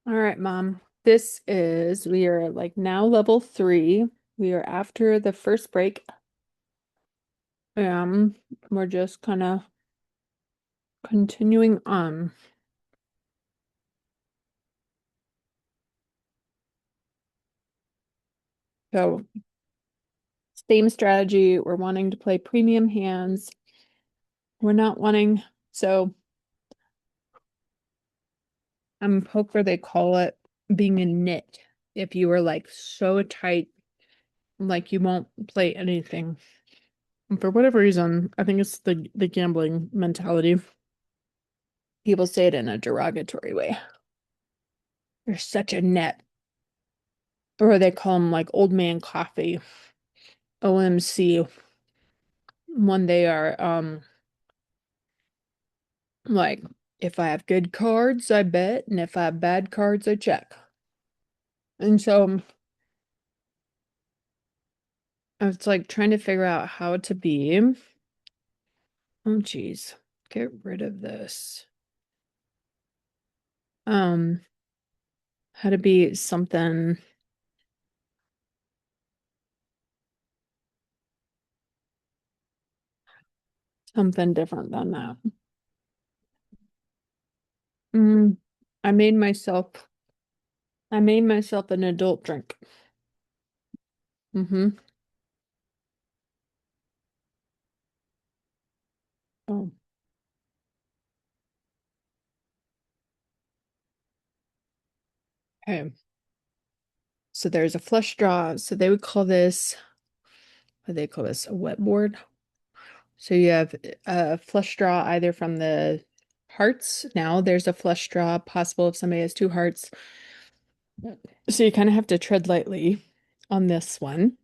All right, Mom. We are like now level 3. We are after the first break. We're just kind of continuing on. So, same strategy. We're wanting to play premium hands. We're not wanting, so I'm poker they call it being a knit. If you were like so tight, like you won't play anything. And for whatever reason, I think it's the gambling mentality. People say it in a derogatory way. You're such a net. Or they call them like old man coffee, OMC, when they are like, if I have good cards, I bet, and if I have bad cards, I check. And so it's like trying to figure out how to be, oh geez, get rid of this. Um, how to be something different than that. Mm, I made myself I made myself an adult drink. Mm-hmm. Oh, okay. So there's a flush draw. So they would call this, what do they call this? A wet board. So you have a flush draw either from the hearts. Now there's a flush draw possible if somebody has two hearts. So you kind of have to tread lightly on this one.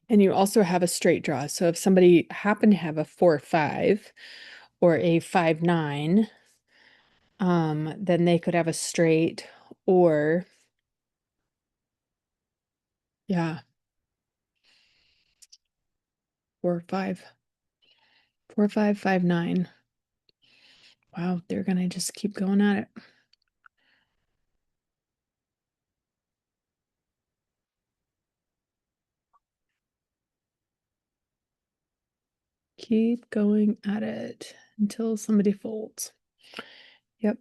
And you also have a straight draw. So if somebody happened to have a 4-5 or a 5-9, then they could have a straight or yeah, 4-5, 4-5, 5-9. Wow, they're gonna just keep going at it. Keep going at it until somebody folds. Yep.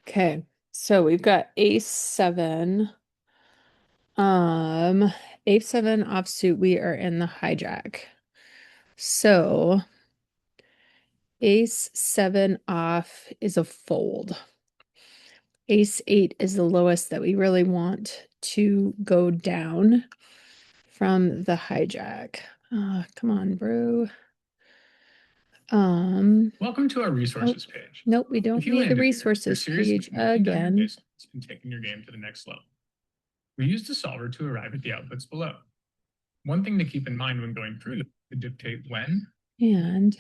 Okay. So we've got ace seven. Um, ace seven offsuit. We are in the hijack. So ace seven off is a fold. Ace eight is the lowest that we really want to go down from the hijack. Come on, bro. Welcome to our resources page. Nope, we don't need the resources page again. And taking your game to the next level. We used a solver to arrive at the outputs below. One thing to keep in mind when going through them to dictate when. And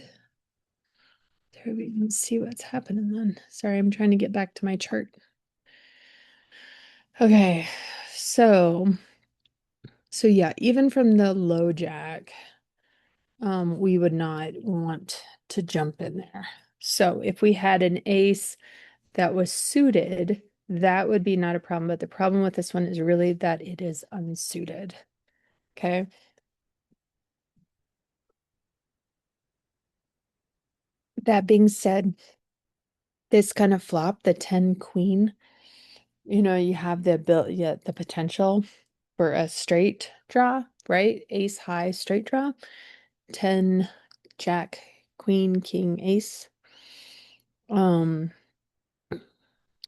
there we can see what's happening then. Sorry, I'm trying to get back to my chart. Okay, so yeah, even from the low jack, we would not want to jump in there. So if we had an ace that was suited, that would be not a problem. But the problem with this one is really that it is unsuited. Okay. That being said, this kind of flop, the 10 queen, you have the potential for a straight draw, right? Ace high straight draw, 10 jack, queen, king, ace. Um,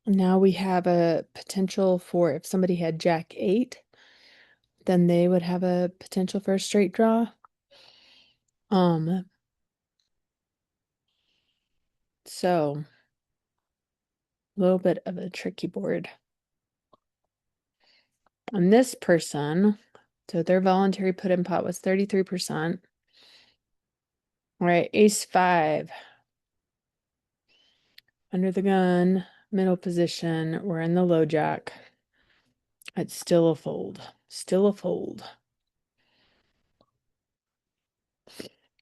now we have a potential for if somebody had jack 8, then they would have a potential for a straight draw. Um, so a little bit of a tricky board. On this person, so their voluntary put in pot was 33%. All right, ace 5. Under the gun, middle position. We're in the low jack. It's still a fold. Still a fold.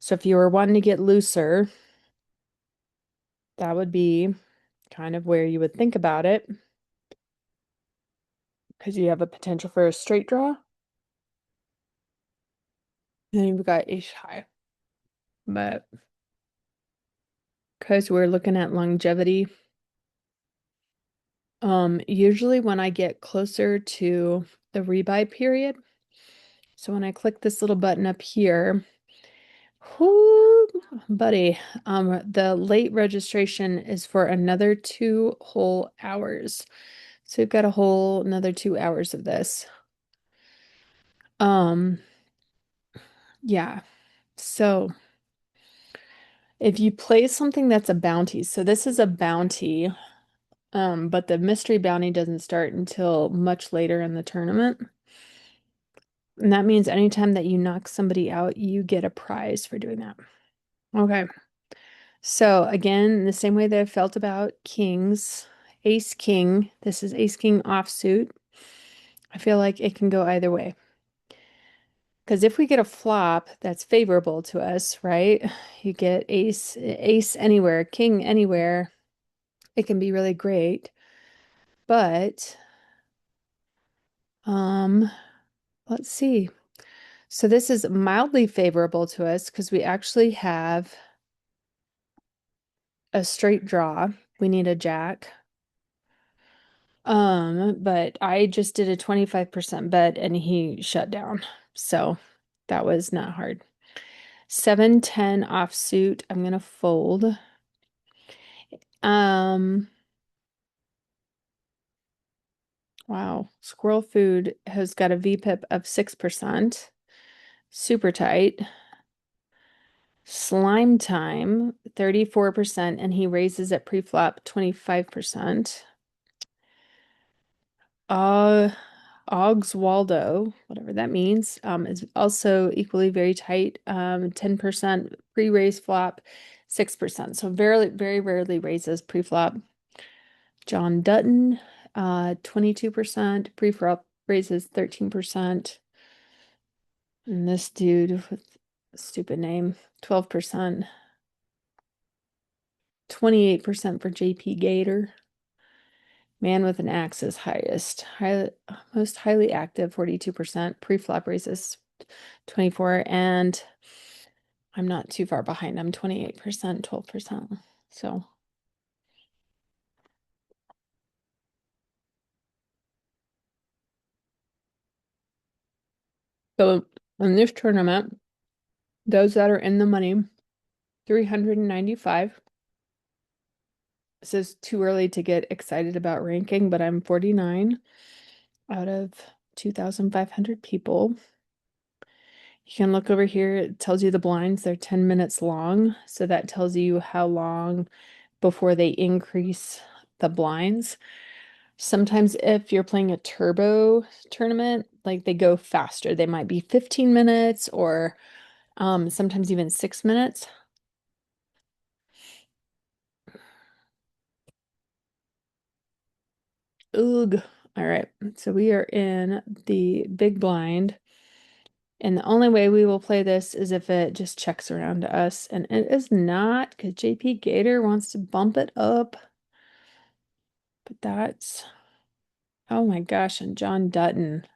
So if you were wanting to get looser, that would be kind of where you would think about it because you have a potential for a straight draw. Then you've got ace high. But because we're looking at longevity, usually when I get closer to the rebuy period, so when I click this little button up here, whoo, buddy, the late registration is for another 2 whole hours. So we've got a whole another 2 hours of this. Um, yeah. So if you play something that's a bounty, so this is a bounty, but the mystery bounty doesn't start until much later in the tournament. And that means anytime that you knock somebody out, you get a prize for doing that. Okay. So again, the same way that I felt about kings, ace king, this is ace king offsuit. I feel like it can go either way. Because if we get a flop that's favorable to us, right? You get ace anywhere, king anywhere, it can be really great. But let's see. So this is mildly favorable to us because we actually have a straight draw. We need a jack. But I just did a 25% bet and he shut down. So that was not hard. 7-10 offsuit. I'm gonna fold. Um, wow. Squirrel food has got a VPIP of 6%. Super tight. Slime time, 34%, and he raises at preflop 25%. Uh, Oggs Waldo, whatever that means, is also equally very tight. 10% pre-raise flop, 6%. So very, very rarely raises pre-flop. John Dutton, 22%, pre-flop raises 13%. And this dude with a stupid name, 12%. 28% for JP Gator. Man with an axe is most highly active, 42%. Pre-flop raises 24, and I'm not too far behind. I'm 28%, 12%. So in this tournament, those that are in the money, 395. This is too early to get excited about ranking, but I'm 49 out of 2,500 people. You can look over here, it tells you the blinds, they're 10 minutes long. So that tells you how long before they increase the blinds. Sometimes if you're playing a turbo tournament, like they go faster. They might be 15 minutes or sometimes even 6 minutes. Ugh. All right. So we are in the big blind. And the only way we will play this is if it just checks around to us. And it is not because JP Gator wants to bump it up. But that's, oh my gosh, and John Dutton,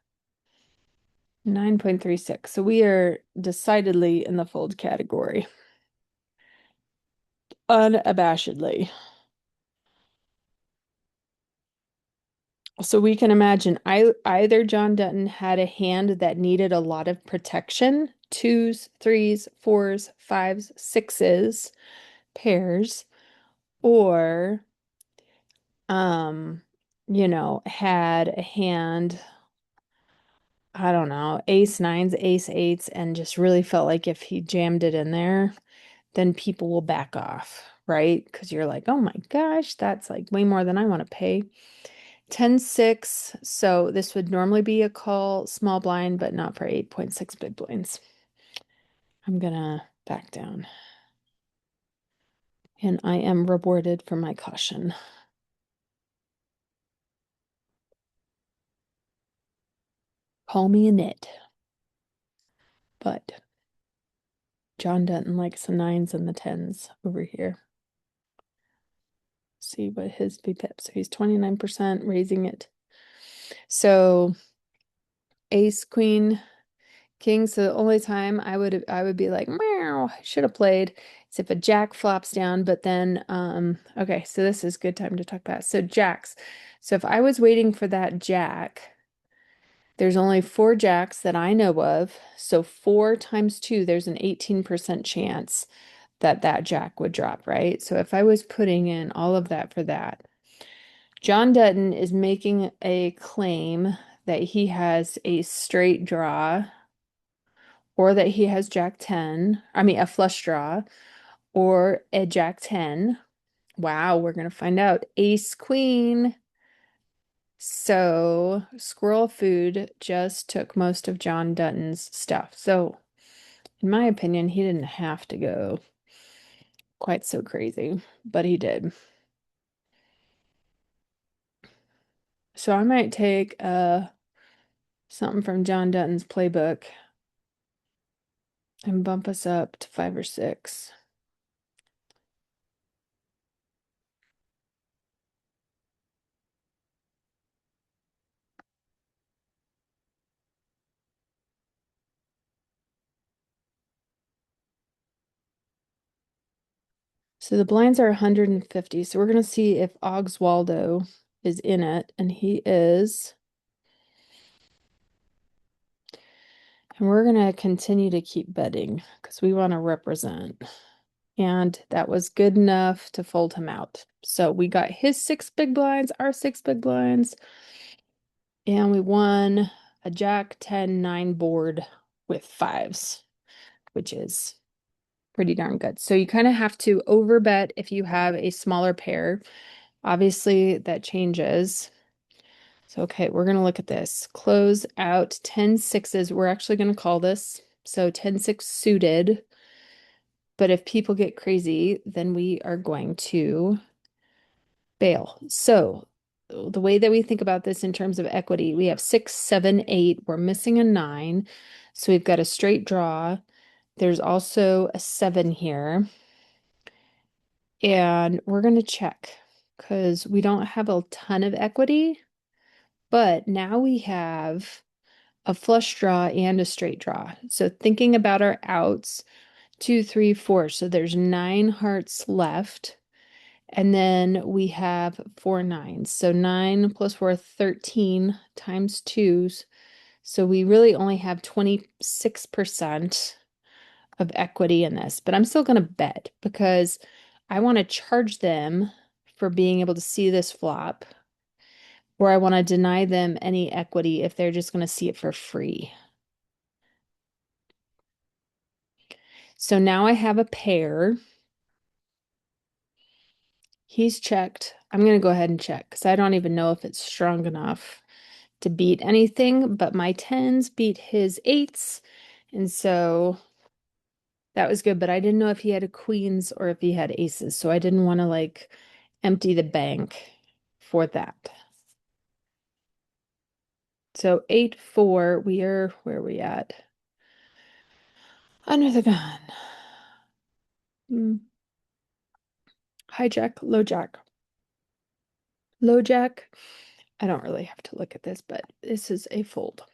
9.36. So we are decidedly in the fold category. Unabashedly. So we can imagine either John Dutton had a hand that needed a lot of protection, twos, threes, fours, fives, sixes, pairs, or um, had a hand, I don't know, ace nines, ace eights, and just really felt like if he jammed it in there, then people will back off, right? Because you're like, oh my gosh, that's like way more than I want to pay. 10-6, so this would normally be a call small blind, but not for 8.6 big blinds. I'm gonna back down. And I am rewarded for my caution. Call me a nit. But John Dutton likes the 9s and the 10s over here. See what his VPIP. So he's 29% raising it. So ace, queen, king. So the only time I would be like, meow, should have played is if a jack flops down, but then okay, so this is good time to talk about. So jacks. So if I was waiting for that jack, there's only 4 jacks that I know of. So 4 times 2, there's an 18% chance that that jack would drop, right? So if I was putting in all of that for that, John Dutton is making a claim that he has a straight draw or that he has Jack 10, I mean a flush draw or a Jack 10. Wow, we're going to find out. Ace Queen. So Squirrel Food just took most of John Dutton's stuff. So in my opinion, he didn't have to go quite so crazy, but he did. So I might take something from John Dutton's playbook and bump us up to 5 or 6. So the blinds are 150. So we're going to see if Ogswaldo is in it, and he is. And we're going to continue to keep betting because we want to represent. And that was good enough to fold him out. So we got his 6 big blinds, our 6 big blinds, and we won a Jack 10 9 board with 5s, which is pretty darn good. So you kind of have to overbet if you have a smaller pair. Obviously, that changes. So, okay, we're going to look at this. Close out 10 6s. We're actually going to call this. So 10 6 suited. But if people get crazy, then we are going to bail. So the way that we think about this in terms of equity, we have 6, 7, 8. We're missing a 9. So we've got a straight draw. There's also a 7 here. And we're going to check because we don't have a ton of equity. But now we have a flush draw and a straight draw. So thinking about our outs, 2, 3, 4. So there's 9 hearts left. And then we have 4 9s. So 9 plus 4, 13 times 2s. So we really only have 26% of equity in this. But I'm still going to bet because I want to charge them for being able to see this flop, or I want to deny them any equity if they're just going to see it for free. So now I have a pair. He's checked. I'm going to go ahead and check because I don't even know if it's strong enough to beat anything, but my 10s beat his 8s. And so that was good, but I didn't know if he had a queens or if he had aces. So I didn't want to like empty the bank for that. So 8-4, we are, where are we at? Under the gun. Hijack, low jack. Low jack. I don't really have to look at this, but this is a fold.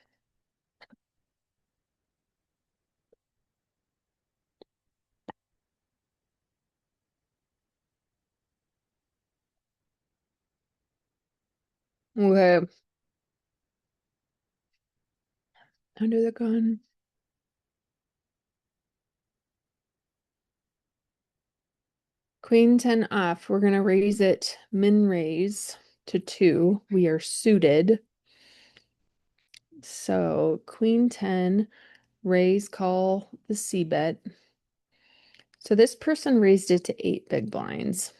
Okay. Under the gun. Queen 10 off. We're going to raise it, min raise to 2. We are suited. So Queen 10, raise, call the C bet. So this person raised it to 8 big blinds.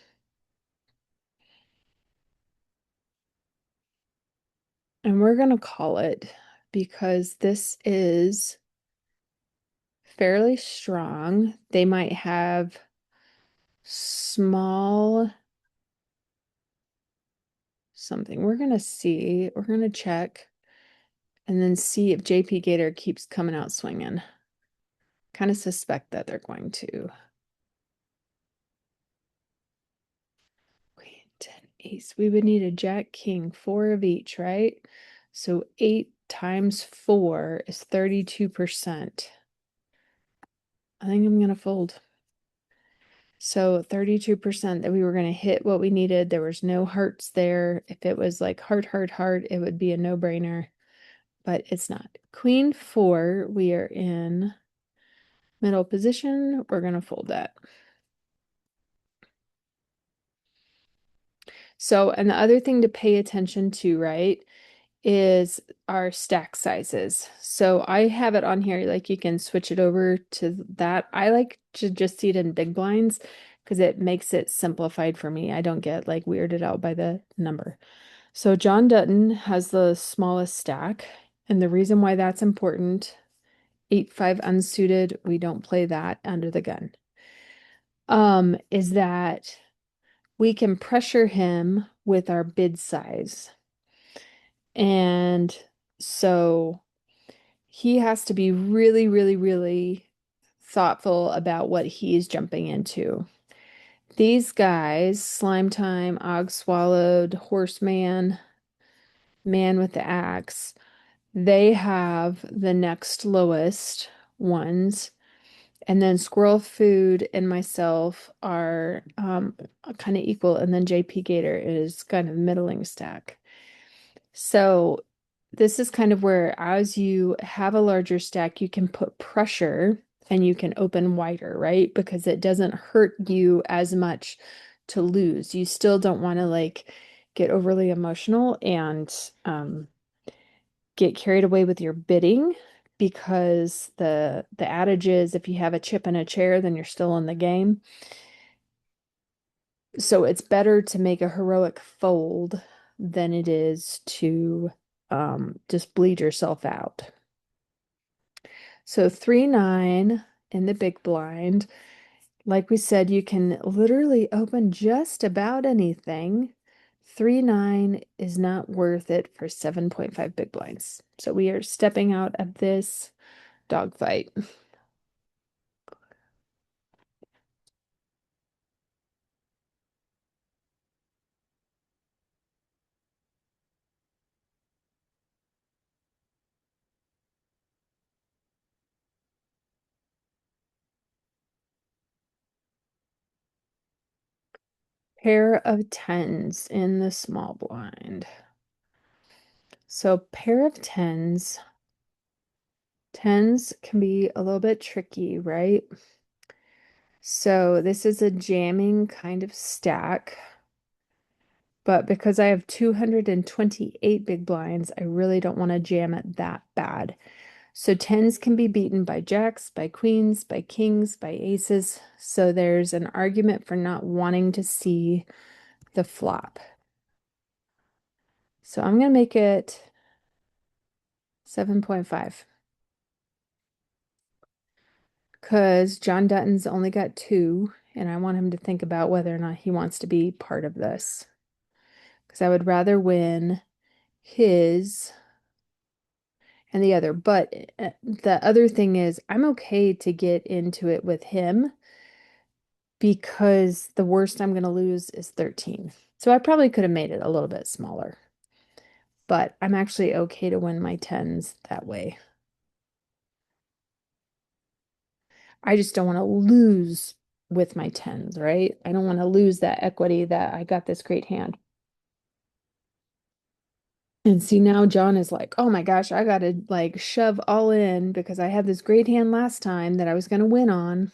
And we're going to call it because this is fairly strong. They might have small something. We're going to see. We're going to check and then see if JP Gator keeps coming out swinging. Kind of suspect that they're going to. Queen, 10, ace. We would need a jack, king, four of each, right? So 8 times 4 is 32%. I think I'm going to fold. So 32% that we were going to hit what we needed. There was no hearts there. If it was like heart, heart, heart, it would be a no-brainer, but it's not. Queen 4, we are in middle position. We're going to fold that. So, and the other thing to pay attention to, right, is our stack sizes. So I have it on here, like you can switch it over to that. I like to just see it in big blinds because it makes it simplified for me. I don't get like weirded out by the number. So John Dutton has the smallest stack, and the reason why that's important, 8-5 unsuited, we don't play that under the gun. Is that we can pressure him with our bid size. And so he has to be really, really, really thoughtful about what he's jumping into. These guys, Slime Time, Og Swallowed, Horseman, Man with the Axe, they have the next lowest ones. And then Squirrel Food and myself are kind of equal. And then JP Gator is kind of middling stack. So this is kind of where as you have a larger stack, you can put pressure and you can open wider, right? Because it doesn't hurt you as much to lose. You still don't want to like get overly emotional and get carried away with your bidding because the adage is if you have a chip in a chair, then you're still in the game. So it's better to make a heroic fold than it is to just bleed yourself out. So 3-9 in the big blind. Like we said, you can literally open just about anything. 3-9 is not worth it for 7.5 big blinds. So we are stepping out of this dogfight. Pair of tens in the small blind. So pair of tens. Tens can be a little bit tricky, right? So this is a jamming kind of stack. But because I have 228 big blinds, I really don't want to jam it that bad. So tens can be beaten by jacks, by queens, by kings, by aces. So there's an argument for not wanting to see the flop. So I'm going to make it 7.5. Because John Dutton's only got 2, and I want him to think about whether or not he wants to be part of this. Because I would rather win his and the other. But the other thing is, I'm okay to get into it with him because the worst I'm going to lose is 13. So I probably could have made it a little bit smaller. But I'm actually okay to win my tens that way. I just don't want to lose with my tens, right? I don't want to lose that equity that I got this great hand. And see, now John is like, oh my gosh, I gotta like shove all in because I had this great hand last time that I was gonna win on,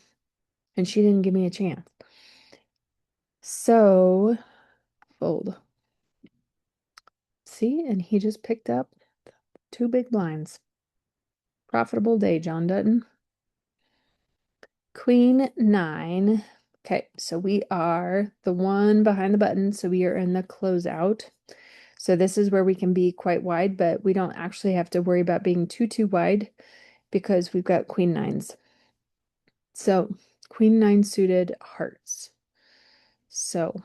and she didn't give me a chance. So, fold. See, and he just picked up 2 big blinds. Profitable day, John Dutton. Queen 9. Okay, so we are the one behind the button, so we are in the closeout. So this is where we can be quite wide, but we don't actually have to worry about being too wide because we've got queen nines. So queen 9 suited hearts. So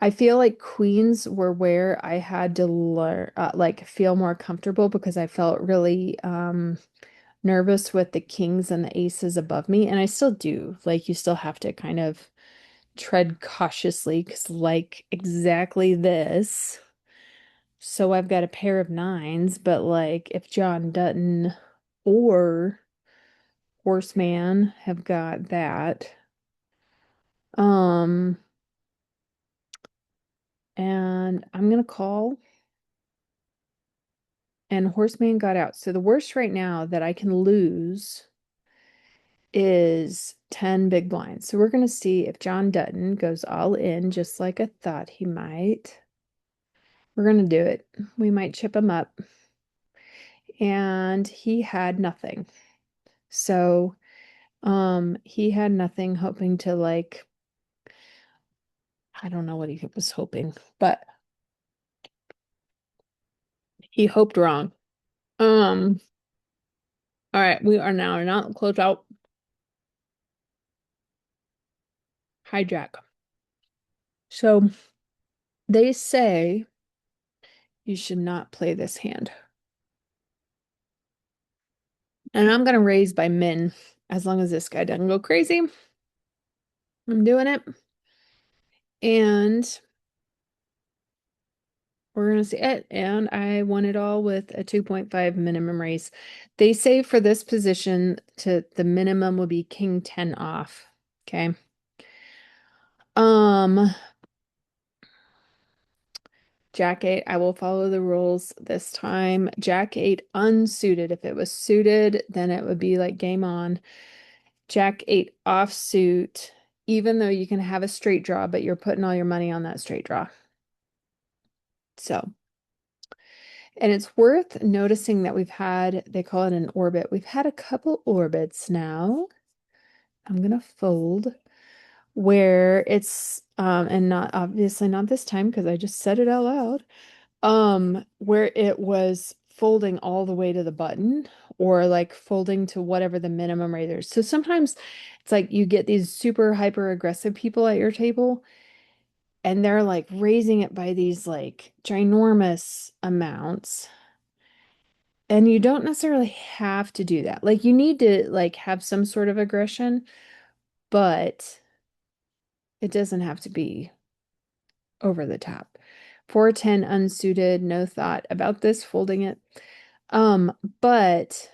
I feel like queens were where I had to learn, like feel more comfortable because I felt really nervous with the kings and the aces above me, and I still do. Like, you still have to kind of tread cautiously because, like, exactly this. So I've got a pair of nines, but like, if John Dutton or Horseman have got that, um, and I'm gonna call, and Horseman got out. So the worst right now that I can lose is 10 big blinds. So we're going to see if John Dutton goes all in just like I thought he might. We're going to do it. We might chip him up. And he had nothing. So he had nothing, hoping to, like, I don't know what he was hoping, but he hoped wrong. Um all right, we are now not close out. Hijack. So they say you should not play this hand. And I'm gonna raise by min as long as this guy doesn't go crazy. I'm doing it. And we're gonna see it. And I won it all with a 2.5 minimum raise. They say for this position to the minimum would be king 10 off. Okay. Um, Jack 8, I will follow the rules this time. Jack 8 unsuited. If it was suited, then it would be like game on. Jack 8 offsuit, even though you can have a straight draw, but you're putting all your money on that straight draw. So, and it's worth noticing that we've had, they call it an orbit. We've had a couple orbits now. I'm gonna fold where it's and not obviously not this time because I just said it out loud. Where it was folding all the way to the button or like folding to whatever the minimum rate is. So sometimes it's like you get these super hyper aggressive people at your table and they're like raising it by these like ginormous amounts. And you don't necessarily have to do that. Like, you need to like have some sort of aggression, but it doesn't have to be over the top. 410 unsuited, no thought about this, folding it. Um, but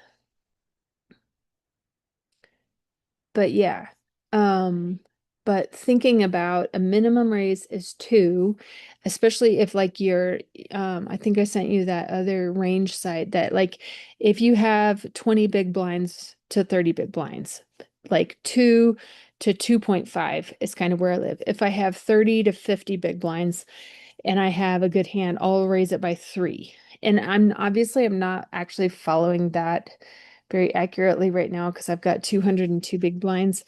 but yeah. Um, but thinking about a minimum raise is two, especially if like you're I think I sent you that other range site that like if you have 20 big blinds to 30 big blinds, like 2 to 2.5 is kind of where I live. If I have 30 to 50 big blinds and I have a good hand, I'll raise it by 3. And I'm not actually following that very accurately right now because I've got 202 big blinds.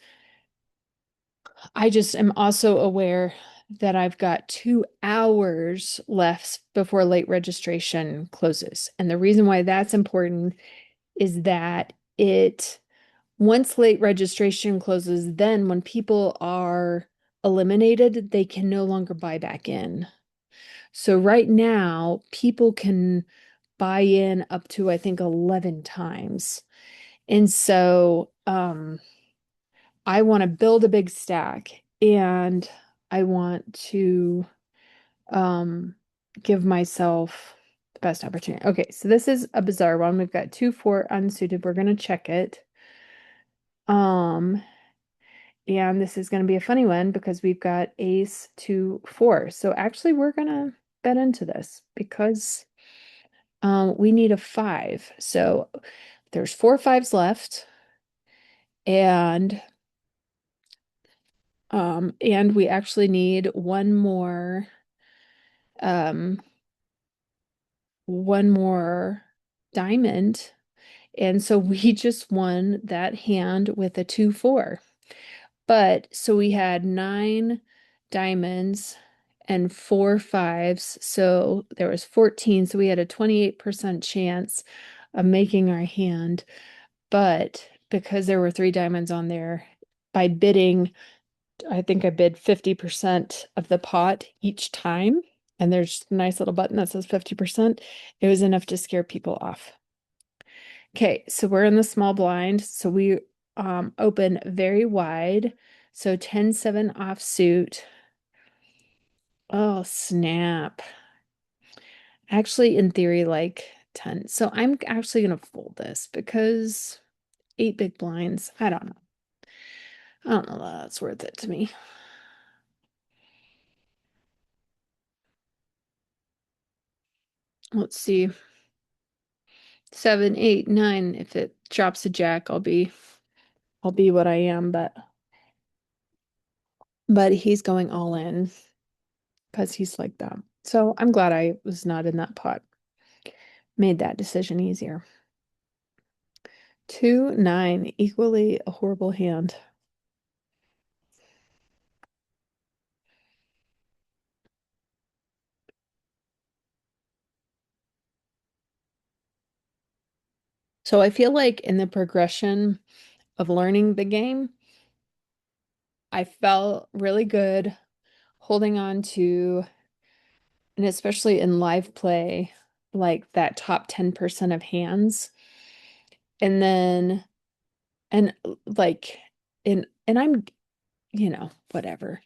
I just am also aware that I've got 2 hours left before late registration closes. And the reason why that's important is that once late registration closes, then when people are eliminated, they can no longer buy back in. So right now, people can buy in up to, I think, 11 times. And so, I want to build a big stack and I want to um give myself the best opportunity. Okay, so this is a bizarre one. We've got 2-4 unsuited. We're gonna check it. Um, and this is gonna be a funny one because we've got ace 2-4. So actually we're gonna bet into this because we need a 5. So there's 4 5s left, and we actually need um one more diamond. And so we just won that hand with a 2-4. But so we had 9 diamonds and 4 5s. So there was 14. So we had a 28% chance of making our hand. But because there were 3 diamonds on there, by bidding, I think I bid 50% of the pot each time. And there's a nice little button that says 50%. It was enough to scare people off. Okay, so we're in the small blind. So we open very wide. So 10-7 offsuit. Oh, snap. Actually, in theory, like 10. So I'm actually gonna fold this because 8 big blinds. I don't know. I don't know that that's worth it to me. Let's see. 7, 8, 9. If it drops a jack, I'll be what I am, but he's going all in because he's like that. So I'm glad I was not in that pot. Made that decision easier. 2, 9, equally a horrible hand. So I feel like in the progression of learning the game, I felt really good holding on to, and especially in live play, like that top 10% of hands. And then, and like, and I'm, whatever.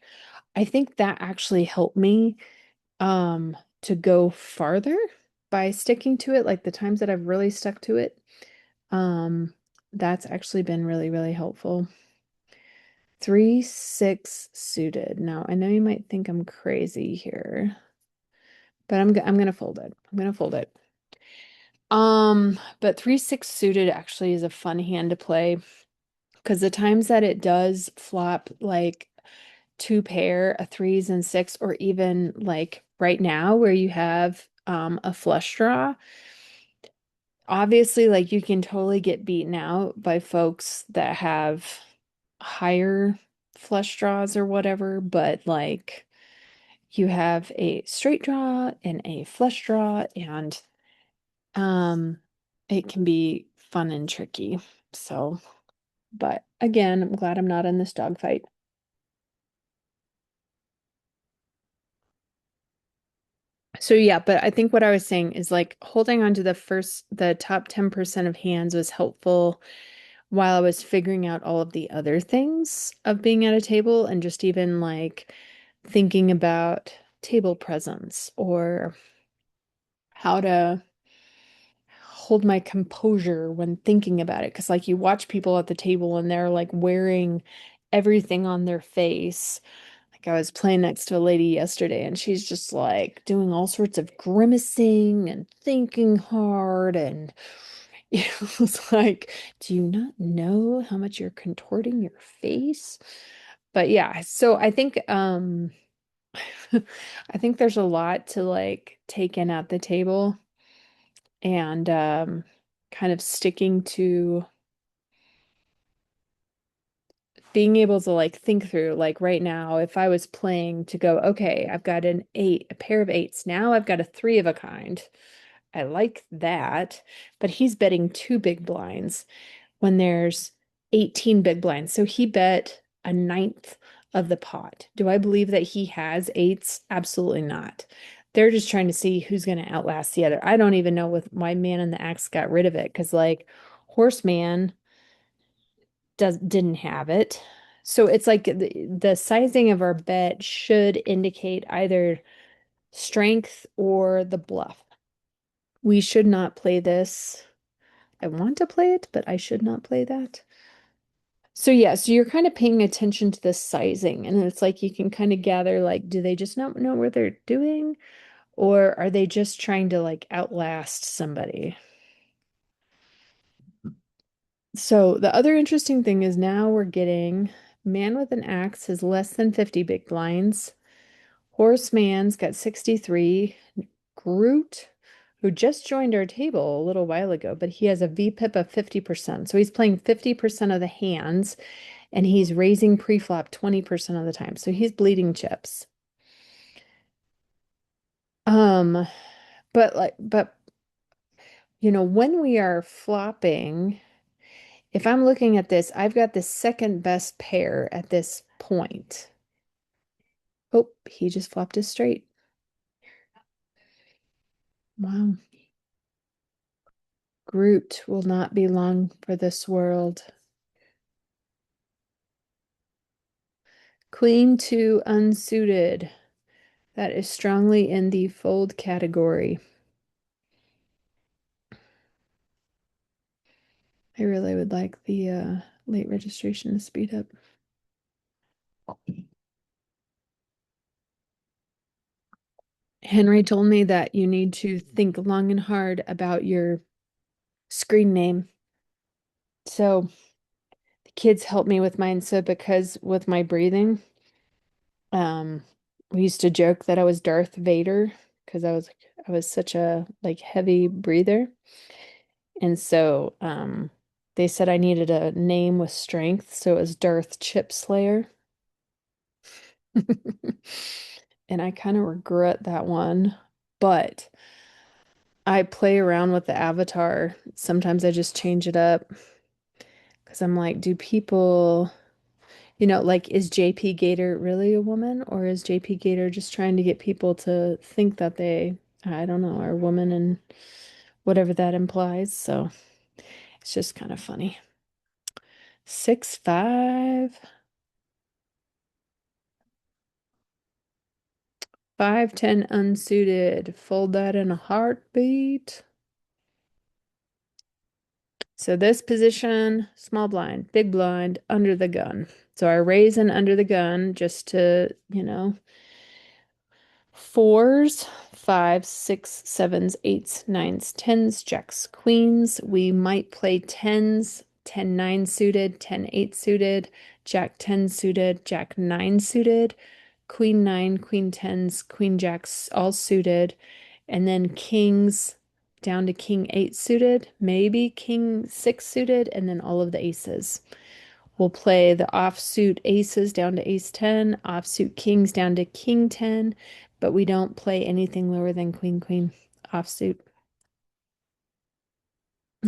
I think that actually helped me to go farther by sticking to it. Like the times that I've really stuck to it, um, that's actually been really, really helpful. 3, 6 suited. Now, I know you might think I'm crazy here, but I'm gonna fold it. I'm gonna fold it. But 3, 6 suited actually is a fun hand to play because the times that it does flop like two pair, a threes and six, or even like right now where you have a flush draw, obviously like you can totally get beaten out by folks that have higher flush draws or whatever, but like you have a straight draw and a flush draw, and um it can be fun and tricky. So, but again, I'm glad I'm not in this dogfight. So yeah, but I think what I was saying is like holding on to the top 10% of hands was helpful while I was figuring out all of the other things of being at a table, and just even like thinking about table presence or how to hold my composure when thinking about it. Because like you watch people at the table and they're like wearing everything on their face. Like I was playing next to a lady yesterday and she's just like doing all sorts of grimacing and thinking hard, and it was like, do you not know how much you're contorting your face? But yeah, so I think I think there's a lot to like take in at the table, and kind of sticking to being able to like think through, like right now, if I was playing to go, okay, I've got an 8, a pair of 8s. Now I've got a 3 of a kind. I like that, but he's betting 2 big blinds when there's 18 big blinds. So he bet a ninth of the pot. Do I believe that he has 8s? Absolutely not. They're just trying to see who's going to outlast the other. I don't even know if my man in the axe got rid of it because like Horseman didn't have it. So it's like the sizing of our bet should indicate either strength or the bluff. We should not play this. I want to play it, but I should not play that. So yeah, so you're kind of paying attention to the sizing, and it's like you can kind of gather like, do they just not know what they're doing, or are they just trying to like outlast somebody? So the other interesting thing is now we're getting man with an axe has less than 50 big blinds. Horseman's got 63. Groot, who just joined our table a little while ago, but he has a VPIP of 50%. So he's playing 50% of the hands and he's raising preflop 20% of the time. So he's bleeding chips. Um, but when we are flopping, if I'm looking at this, I've got the second best pair at this point. Oh, he just flopped his straight. Wow. Groot will not be long for this world. Queen 2 unsuited. That is strongly in the fold category. I really would like the late registration to speed up. Henry told me that you need to think long and hard about your screen name. So the kids helped me with mine. So because with my breathing, we used to joke that I was Darth Vader because I was such a like heavy breather. And so they said I needed a name with strength, so it was Darth Chip Slayer. And I kind of regret that one, but I play around with the avatar. Sometimes I just change it up because I'm like, do people, like, is JP Gator really a woman, or is JP Gator just trying to get people to think that they, I don't know, are a woman and whatever that implies? So it's just kind of funny. 6'5". 5'10" unsuited. Fold that in a heartbeat. So this position, small blind, big blind, under the gun. So I raise and under the gun just to, fours, fives, six, sevens, eights, nines, tens, jacks, queens. We might play tens, 10-9 suited, 10-8 suited, jack 10 suited, jack 9 suited, queen 9, queen tens, queen jacks all suited, and then kings down to king 8 suited, maybe king 6 suited, and then all of the aces. We'll play the offsuit aces down to ace 10, offsuit kings down to king 10, but we don't play anything lower than queen, queen offsuit.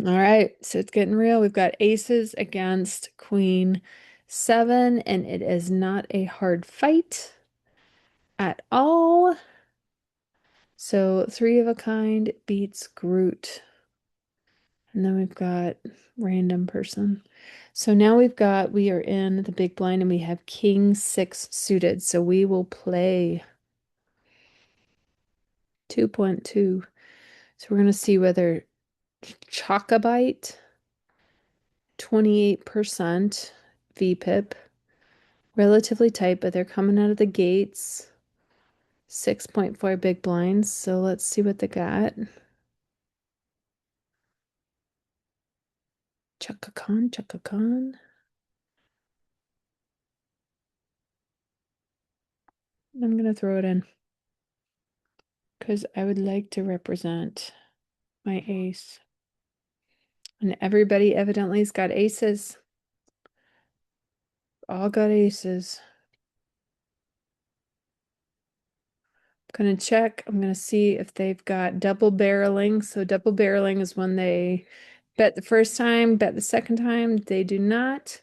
All right, so it's getting real. We've got aces against queen 7, and it is not a hard fight at all. So 3 of a kind beats Groot. And then we've got random person. So now we are in the big blind and we have king 6 suited. So we will play 2.2. So we're going to see whether Chocobyte, 28% VPIP, relatively tight, but they're coming out of the gates. 6.4 big blinds. So let's see what they got. Chaka Khan, Chaka Khan. I'm going to throw it in because I would like to represent my ace. And everybody evidently's got aces. All got aces. I'm gonna check. I'm gonna see if they've got double barreling. So double barreling is when they bet the first time, bet the second time. They do not.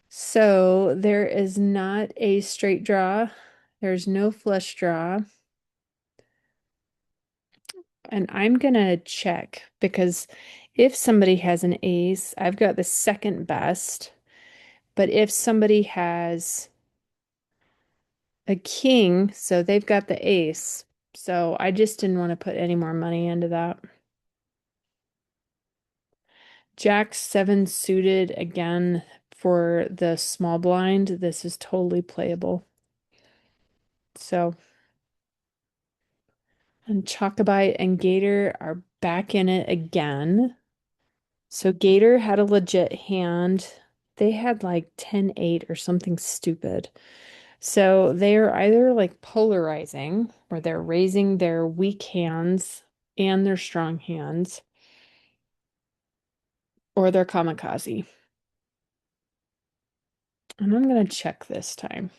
So there is not a straight draw. There's no flush draw. And I'm gonna check because if somebody has an ace, I've got the second best. But if somebody has a king, so they've got the ace. So I just didn't want to put any more money into that. Jack 7 suited again for the small blind. This is totally playable. So, and Chocobyte and Gator are back in it again. So Gator had a legit hand. They had like 10-8 or something stupid. So they are either like polarizing, where they're raising their weak hands and their strong hands, or they're kamikaze. And I'm going to check this time.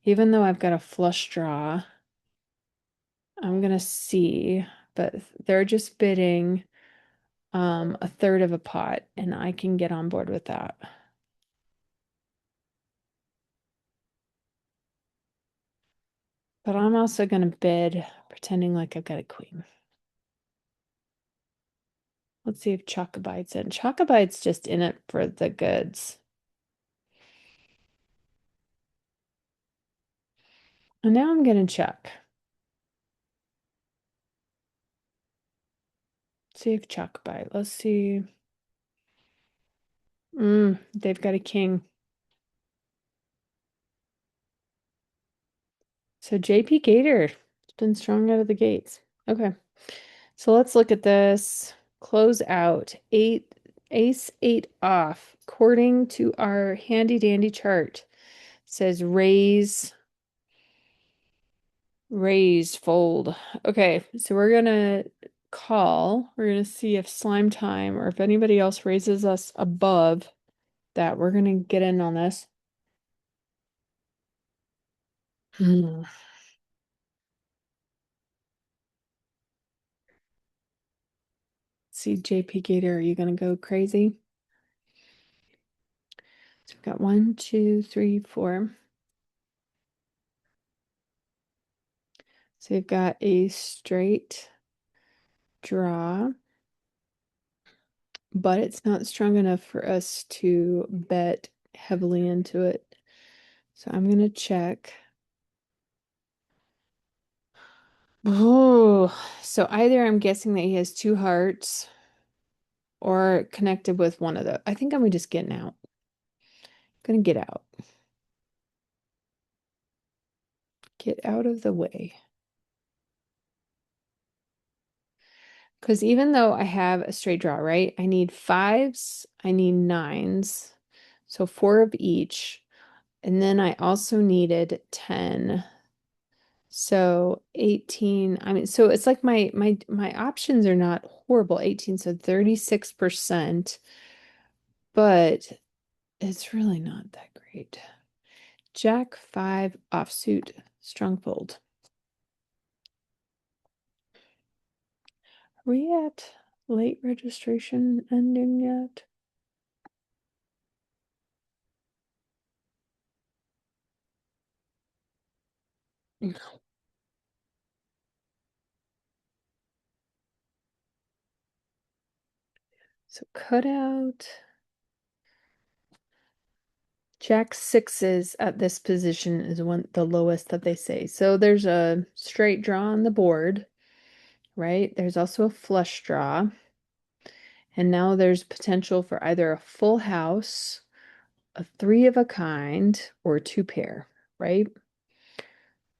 Even though I've got a flush draw, I'm going to see, but they're just bidding a third of a pot, and I can get on board with that. But I'm also going to bid pretending like I've got a queen. Let's see if Chocobite's in. Chocobite's just in it for the goods. And now I'm gonna check. See if Chocobite. Let's see. They've got a king. So JP Gator has been strong out of the gates. Okay. So let's look at this. Close out. Ace 8 off. According to our handy dandy chart, says raise, fold. Okay, so we're gonna call. We're gonna see if Slime Time or if anybody else raises us above that. We're gonna get in on this. Hmm. See, JP Gator, are you gonna go crazy? So we've got 1, 2, 3, 4. So you've got a straight draw, but it's not strong enough for us to bet heavily into it. So I'm gonna check. Oh, so either I'm guessing that he has two hearts or connected with one of the. I think I'm just getting out. Gonna get out. Get out of the way. Because even though I have a straight draw, right? I need fives, I need nines. So 4 of each. And then I also needed 10. So 18. I mean, so it's like my options are not horrible. 18, so 36%, but it's really not that great. Jack 5 offsuit strongfold. Are we at late registration ending yet? No. So cut out Jack 6s at this position is the lowest that they say. So there's a straight draw on the board, right? There's also a flush draw. And now there's potential for either a full house, a 3 of a kind, or 2 pair, right?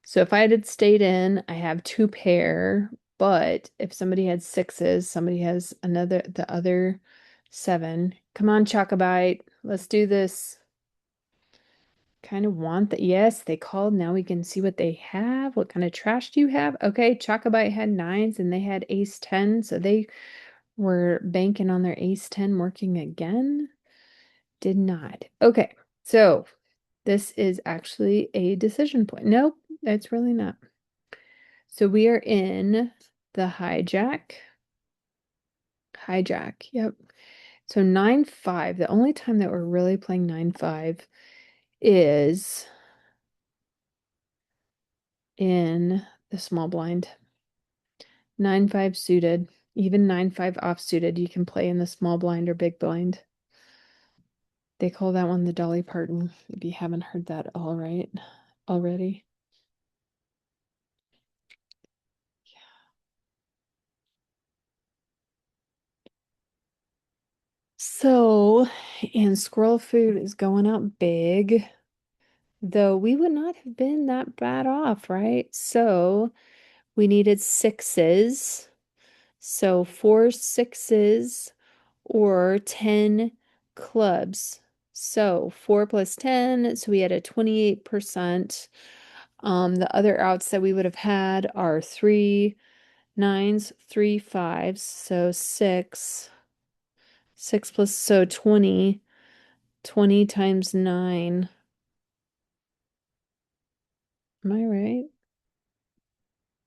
So if I had stayed in, I have 2 pair, but if somebody had 6s, somebody has the other 7. Come on, Chocobite, let's do this. Kind of want that. Yes, they called. Now we can see what they have. What kind of trash do you have? Okay, Chocobite had 9s and they had ace 10, so they were banking on their ace 10 working again. Did not. Okay, so this is actually a decision point. Nope, that's really not. So we are in the hijack. Hijack, yep. So 9-5. The only time that we're really playing 9-5 is in the small blind. 9-5 suited. Even 9-5 off suited, you can play in the small blind or big blind. They call that one the Dolly Parton, if you haven't heard that already. So, and squirrel food is going up big, though we would not have been that bad off, right? So we needed 6s. So 4 6s or 10 clubs. So 4 plus 10, so we had a 28%. The other outs that we would have had are 3 9s, 3 5s, so 6. 6 plus, so 20. 20 times 9. Am I right?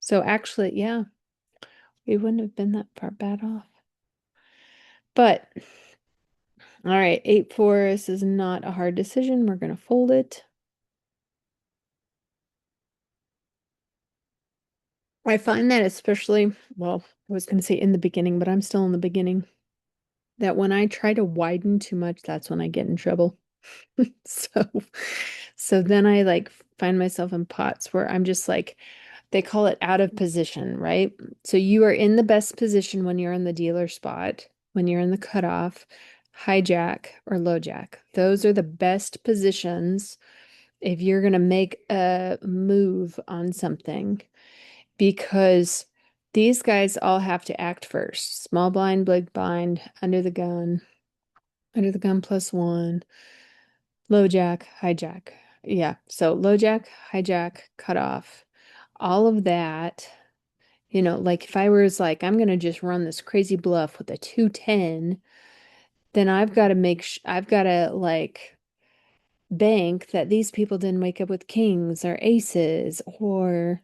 So actually, yeah, we wouldn't have been that far bad off. But, all right, 8-4, this is not a hard decision. We're going to fold it. I find that especially, well, I was going to say in the beginning, but I'm still in the beginning. that when I try to widen too much, that's when I get in trouble. So, so then I like find myself in pots where I'm just like, they call it out of position, right? So you are in the best position when you're in the dealer spot, when you're in the cutoff, hijack or low jack. Those are the best positions if you're going to make a move on something because these guys all have to act first. Small blind, big blind, under the gun plus one, low jack, hijack. Yeah, so low jack, hijack, cutoff, all of that. Like if I was like, I'm gonna just run this crazy bluff with a 210, then I've got to like bank that these people didn't wake up with kings or aces or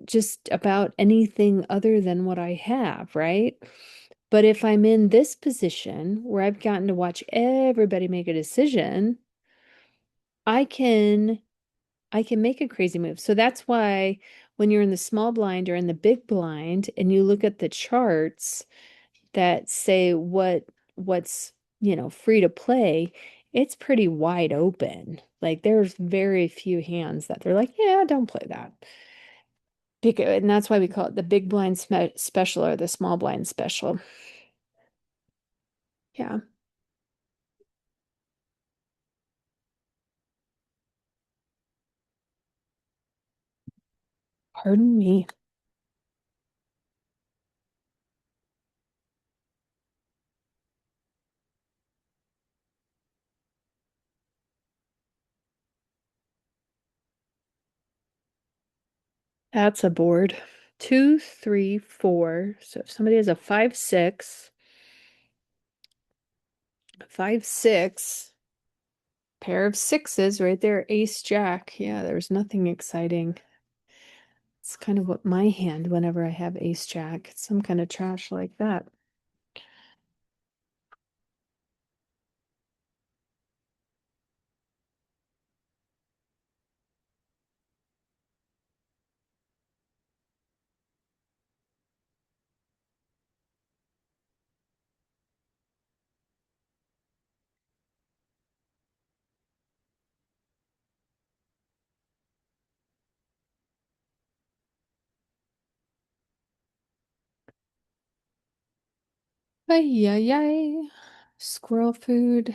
just about anything other than what I have, right? But if I'm in this position where I've gotten to watch everybody make a decision, I can I can make a crazy move. So that's why when you're in the small blind or in the big blind and you look at the charts that say what's, free to play, it's pretty wide open. Like there's very few hands that they're like, yeah, don't play that. And that's why we call it the big blind special or the small blind special. Yeah. Pardon me. That's a board. Two, three, four. So if somebody has a 5, 6, pair of sixes right there, ace, jack. Yeah, there's nothing exciting. It's kind of what my hand whenever I have ace, jack. It's some kind of trash like that. Ay, ay, ay. Squirrel food.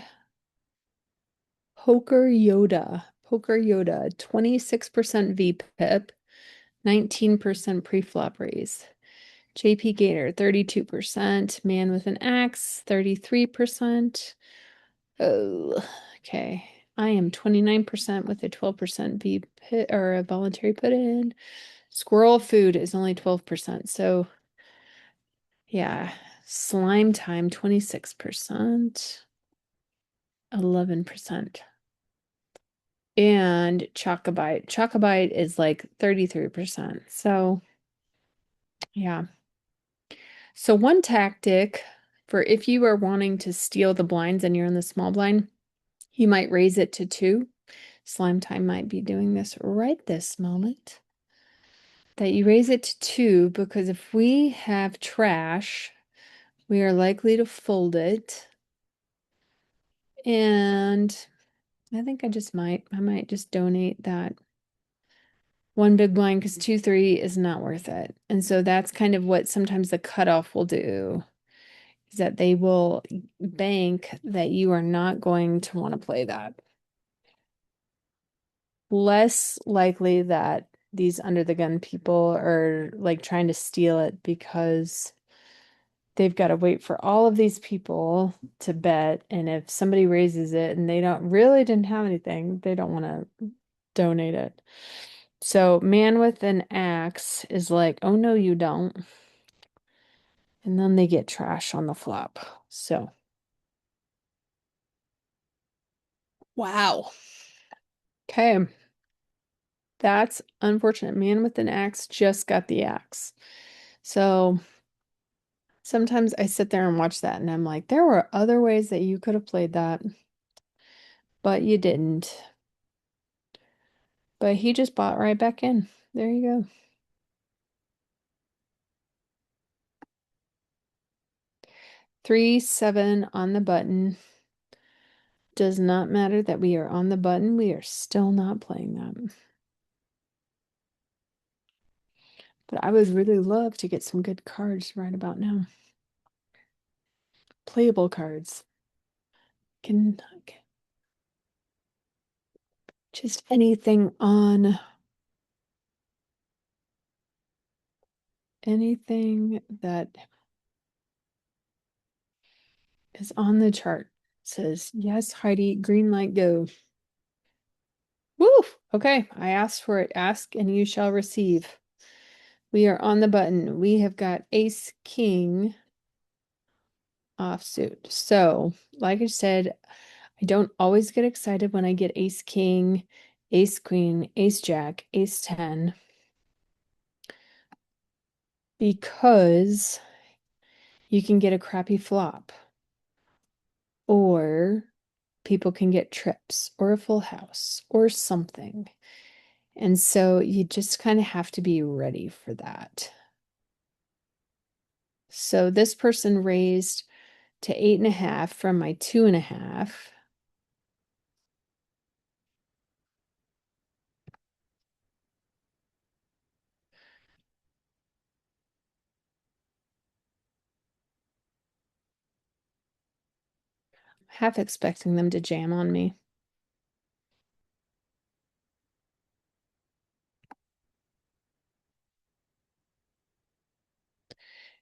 Poker Yoda. Poker Yoda. 26% VPIP. 19% preflop raise. JP Gator, 32%. Man with an axe, 33%. Oh, okay. I am 29% with a 12% V pit or a voluntary put in. Squirrel food is only 12%. So yeah. Slime time, 26%. 11%. And Chocobite. Chocobite is like 33%. So yeah. So one tactic for if you are wanting to steal the blinds and you're in the small blind, you might raise it to 2. Slime Time might be doing this right this moment. That you raise it to 2 because if we have trash, we are likely to fold it. And I think I might just donate that one big blind because 2-3 is not worth it. And so that's kind of what sometimes the cutoff will do is that they will bank that you are not going to want to play that. Less likely that these under the gun people are like trying to steal it because they've got to wait for all of these people to bet. And if somebody raises it and they don't really didn't have anything, they don't want to donate it. So man with an axe is like, oh no, you don't. And then they get trash on the flop. So wow. Okay. That's unfortunate. Man with an axe just got the axe. So sometimes I sit there and watch that and I'm like, there were other ways that you could have played that, but you didn't. But he just bought right back in. There you go. 3, 7 on the button. Does not matter that we are on the button. We are still not playing them. But I would really love to get some good cards right about now. Playable cards. Can just anything that is on the chart. Says, yes, Heidi, green light, go. Woo! Okay, I asked for it. Ask and you shall receive. We are on the button. We have got ace, king offsuit. So, like I said, I don't always get excited when I get ace, king, ace, queen, ace, jack, ace, 10, because you can get a crappy flop, or people can get trips, or a full house, or something. And so you just kind of have to be ready for that. So this person raised to 8.5 from my 2.5. Half expecting them to jam on me.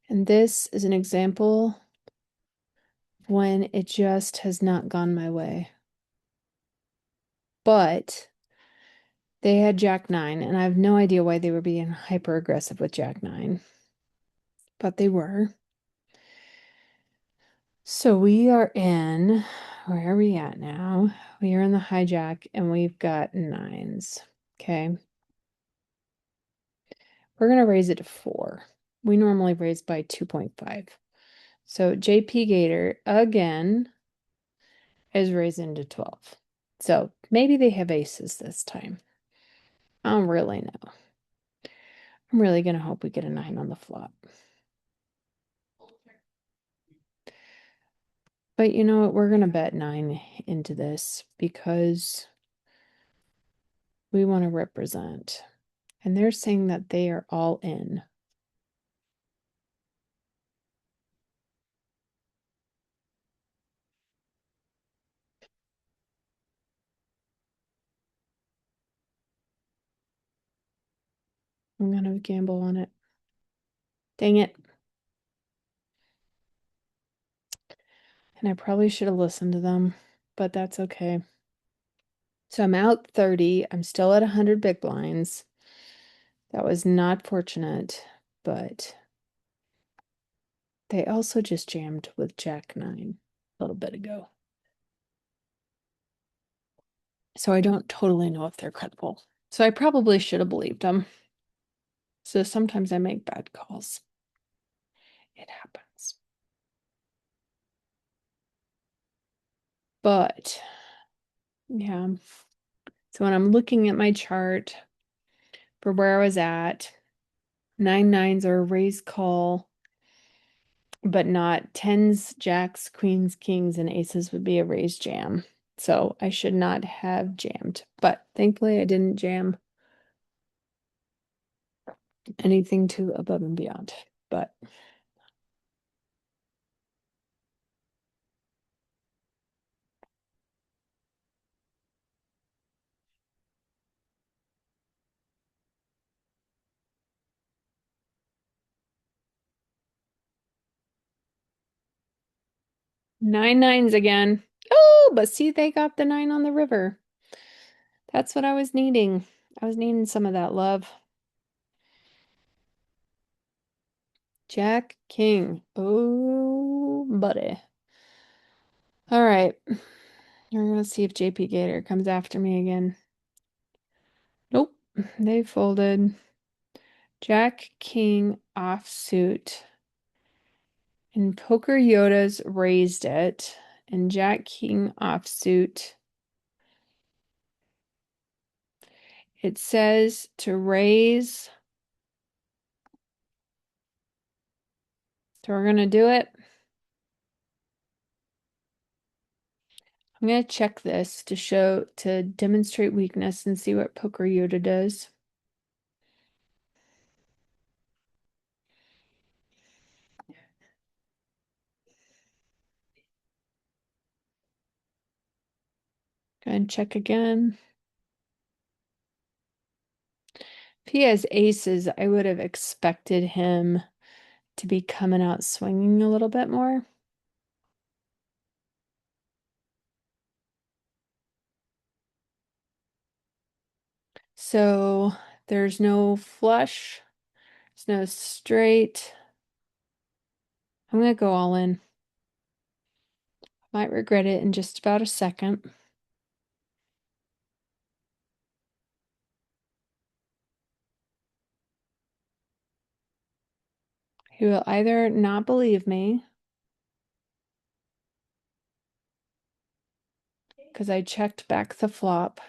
And this is an example when it just has not gone my way. But they had Jack 9, and I have no idea why they were being hyper aggressive with Jack 9. But they were. So we are in, where are we at now? We are in the hijack and we've got 9s. Okay. We're going to raise it to 4. We normally raise by 2.5. So JP Gator again is raising to 12. So maybe they have aces this time. I don't really know. I'm really going to hope we get a 9 on the flop. But you know what? We're going to bet 9 into this because we want to represent. And they're saying that they are all in. I'm going to gamble on it. Dang it. And I probably should have listened to them, but that's okay. So I'm out 30. I'm still at 100 big blinds. That was not fortunate, but they also just jammed with Jack 9 a little bit ago. So I don't totally know if they're credible. So I probably should have believed them. So sometimes I make bad calls. It happens. But yeah. So when I'm looking at my chart for where I was at, 9 9s are a raise call, but not 10s, jacks, queens, kings, and aces would be a raise jam. So I should not have jammed, but thankfully I didn't jam anything too above and beyond. But nine nines again. Oh, but see, they got the 9 on the river. That's what I was needing. I was needing some of that love. Jack King. Oh, buddy. All right. We're gonna see if JP Gator comes after me again. Nope. They folded. Jack King offsuit. And Poker Yoda's raised it. And Jack King offsuit. It says to raise. So we're going to do it. I'm gonna check this to demonstrate weakness and see what Poker Yoda does. Go ahead and check again. If he has aces, I would have expected him to be coming out swinging a little bit more. So there's no flush, there's no straight. I'm gonna go all in. Might regret it in just about a second. He will either not believe me because I checked back the flop.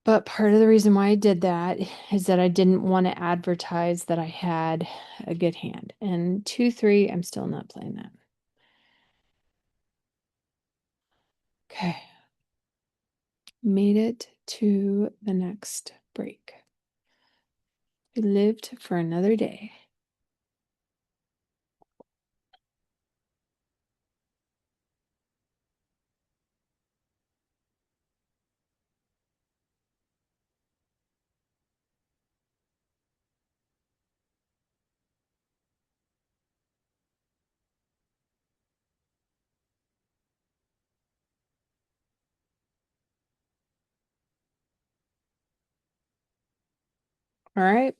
But part of the reason why I did that is that I didn't want to advertise that I had a good hand. And 2-3, I'm still not playing that. Okay. Made it to the next break. We lived for another day. All right.